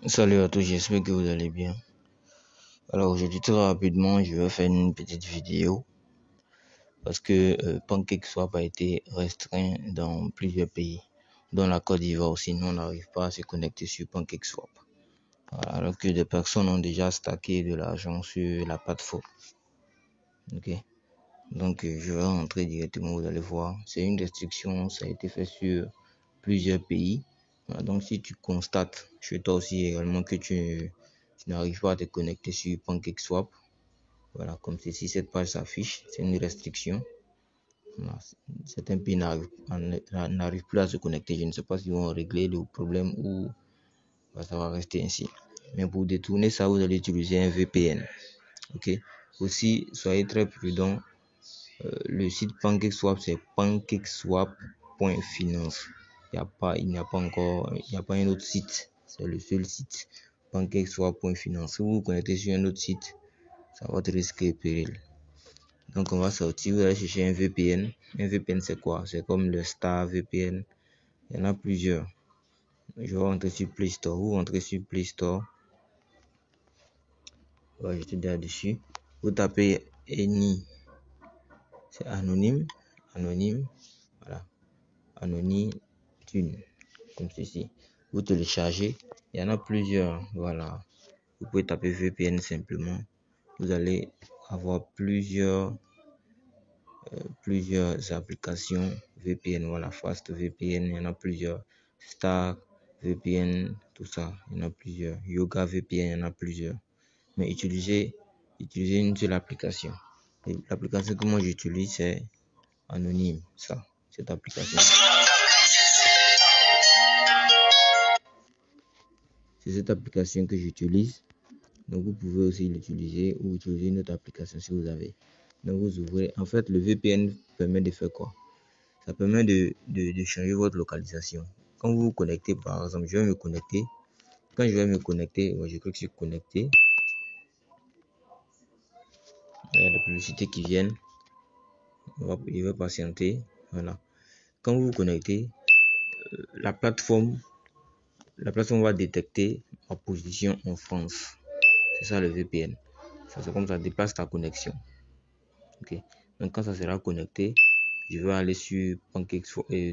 Salut à tous, j'espère que vous allez bien. Alors aujourd'hui très rapidement, je vais faire une petite vidéo parce que PancakeSwap a été restreint dans plusieurs pays, dont la Côte d'Ivoire aussi. Nous, on n'arrive pas à se connecter sur PancakeSwap. Voilà, alors que des personnes ont déjà stacké de l'argent sur la plateforme. Ok. Donc je vais rentrer directement, vous allez voir. C'est une restriction, ça a été fait sur plusieurs pays. Voilà, donc si tu constates chez toi aussi également que tu n'arrives pas à te connecter sur PancakeSwap, voilà, comme ceci, cette page s'affiche, c'est une restriction. Voilà, certains pays n'arrivent plus à se connecter. Je ne sais pas s'ils vont régler le problème ou ça va rester ainsi. Mais pour détourner ça, vous allez utiliser un VPN. Ok. Aussi, soyez très prudent. Le site PancakeSwap, c'est pancakeswap.finance. Il n'y a pas un autre site. C'est le seul site. Pancakeswap.finance. Si vous vous connectez sur un autre site, ça va te risquer et péril. Donc, on va sortir. Vous allez chercher un VPN. Un VPN, c'est quoi? C'est comme le Star VPN. Il y en a plusieurs. Je vais rentrer sur Play Store. Vous rentrez sur Play Store. Ouais, j'étais déjà dessus. Vous tapez Eni. C'est anonyme. Voilà. Anonyme Tune. Comme ceci. Vous téléchargez. Il y en a plusieurs. Voilà. Vous pouvez taper VPN simplement. Vous allez avoir plusieurs applications VPN. Voilà. Fast VPN. Il y en a plusieurs. Star VPN. Tout ça. Il y en a plusieurs. Yoga VPN. Il y en a plusieurs. Mais utilisez une seule application. Et l'application que moi j'utilise, c'est Anonyme. Ça. Cette application. C'est cette application que j'utilise. Donc vous pouvez aussi l'utiliser ou utiliser une autre application si vous avez. Donc vous ouvrez. En fait, le VPN permet de faire quoi? Ça permet de changer votre localisation. Quand vous vous connectez, par exemple, je vais me connecter. Quand je vais me connecter, je clique sur connecter. Il y a des publicités qui viennent. Je vais patienter. Voilà. Quand vous vous connectez, la plateforme va détecter ma position en France. C'est ça le VPN. Ça, c'est comme ça dépasse ta connexion. Ok. Donc quand ça sera connecté, je vais aller sur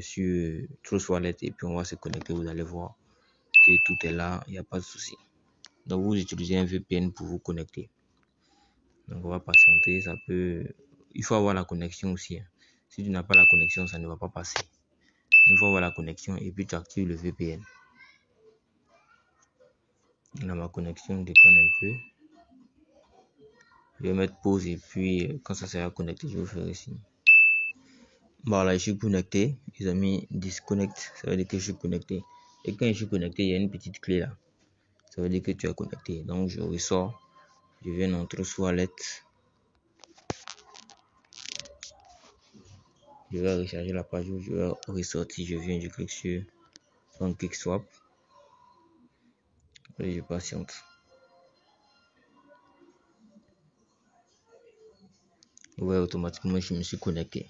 sur Trust Wallet et puis on va se connecter. Vous allez voir que tout est là, il n'y a pas de souci. Donc vous utilisez un VPN pour vous connecter. Donc on va patienter, il faut avoir la connexion aussi. Si tu n'as pas la connexion, ça ne va pas passer. Il faut avoir la connexion et puis tu actives le VPN. Là, ma connexion déconne un peu. Je vais mettre pause et puis quand ça sera connecté, je vous ferai signe. Voilà, je suis connecté. Ils ont mis disconnect, ça veut dire que je suis connecté. Et quand je suis connecté, il y a une petite clé là. Ça veut dire que tu es connecté. Donc je ressors. Je viens dans Trust Wallet. Je vais recharger la page où je vais ressortir. Je viens, je clique sur PancakeSwap. Et je patiente. Ouais, automatiquement, je me suis connecté.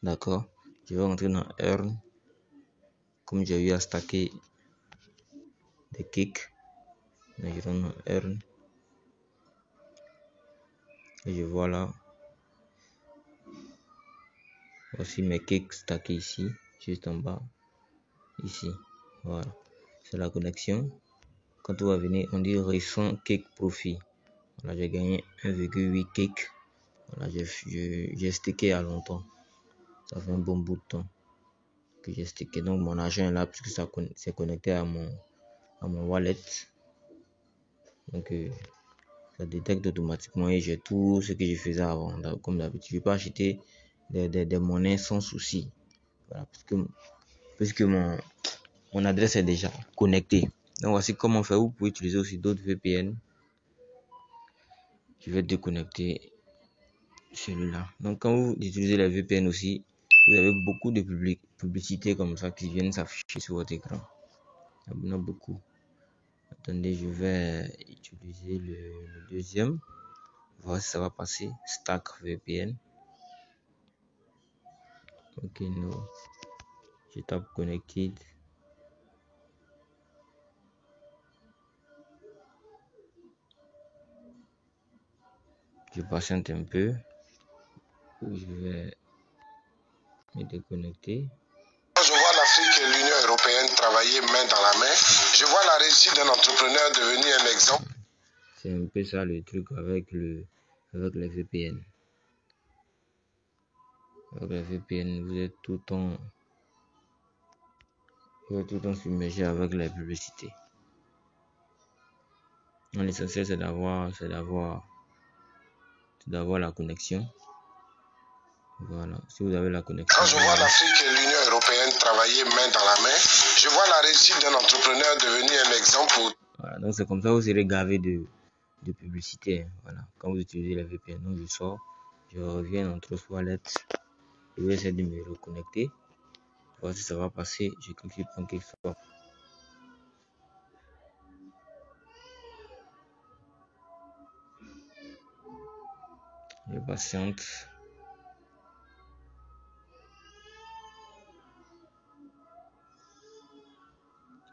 D'accord. Je vais rentrer dans Earn. Comme j'ai eu à stacker des kicks. Je rentre dans Earn. Et je vois là. Voici mes kicks stackés ici. Juste en bas. Ici. Voilà. C'est la connexion. Quand tout va venir, on dit récent cake profit. Voilà, j'ai gagné 1,8 cake. Voilà, j'ai stacké il y a longtemps. Ça fait un bon bout de temps que j'ai stacké. Donc mon argent est là puisque ça s'est connecté à mon wallet. Donc ça détecte automatiquement et j'ai tout ce que je faisais avant. Comme d'habitude, je peux acheter des monnaies sans souci. Voilà, puisque mon adresse est déjà connectée. Donc voici comment faire. Vous pouvez utiliser aussi d'autres VPN. Je vais déconnecter celui-là. Donc quand vous utilisez la VPN aussi, vous avez beaucoup de publicités comme ça qui viennent s'afficher sur votre écran. Il y en a beaucoup. Attendez, je vais utiliser le deuxième. Voir si ça va passer. Stack VPN. Ok, non. Je tape connected. Je patiente un peu. Je vais me déconnecter. Quand je vois l'Afrique et l'Union européenne travailler main dans la main, je vois la réussite d'un entrepreneur devenir un exemple. C'est un peu ça le truc avec les VPN. Avec les VPN, vous êtes tout le temps submergé avec la publicité. L'essentiel c'est d'avoir la connexion. Voilà, si vous avez la connexion. Quand je vois l'Afrique et l'Union européenne travailler main dans la main, je vois la réussite d'un entrepreneur devenir un exemple. Voilà, donc c'est comme ça que vous serez gavé de publicité. Voilà, quand vous utilisez la VPN, donc je sors, je reviens dans Trust Wallet, je vais essayer de me reconnecter. Voir si ça va passer. Je clique sur PancakeSwap. Je patiente.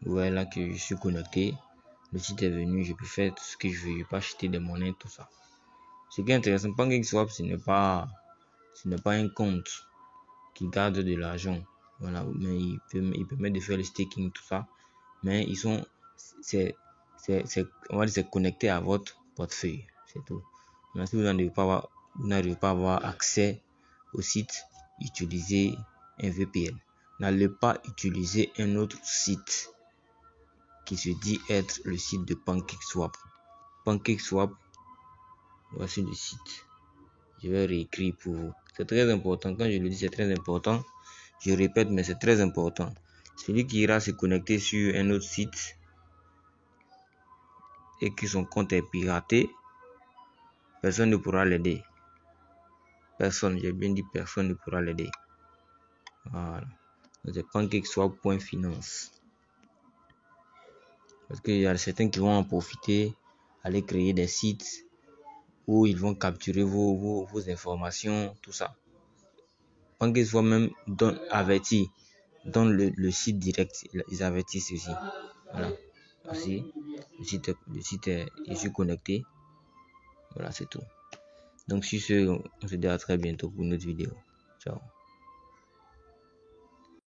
Vous voyez là que je suis connecté. Le site est venu, je peux faire tout ce que je veux. Je peux acheter des monnaies, tout ça. Ce qui est intéressant, PancakeSwap, ce n'est pas un compte qui garde de l'argent. Voilà, mais il permet de faire le staking, tout ça. Mais c'est connecté à votre portefeuille. C'est tout. Mais si vous n'arrivez pas à avoir accès au site, utilisez un VPN. N'allez pas utiliser un autre site qui se dit être le site de PancakeSwap. PancakeSwap, voici le site. Je vais réécrire pour vous. C'est très important. Quand je le dis, c'est très important. Je répète, mais c'est très important. Celui qui ira se connecter sur un autre site et que son compte est piraté, personne ne pourra l'aider. Personne, j'ai bien dit personne ne pourra l'aider. Voilà. C'est pancakeswap.finance. Parce qu'il y a certains qui vont en profiter, aller créer des sites où ils vont capturer vos informations, tout ça. PancakeSwap même donne le site direct, ils avertissent aussi. Voilà. Aussi, le site est, je suis connecté. Voilà, c'est tout. Donc sur ce, on se dit à très bientôt pour une autre vidéo. Ciao.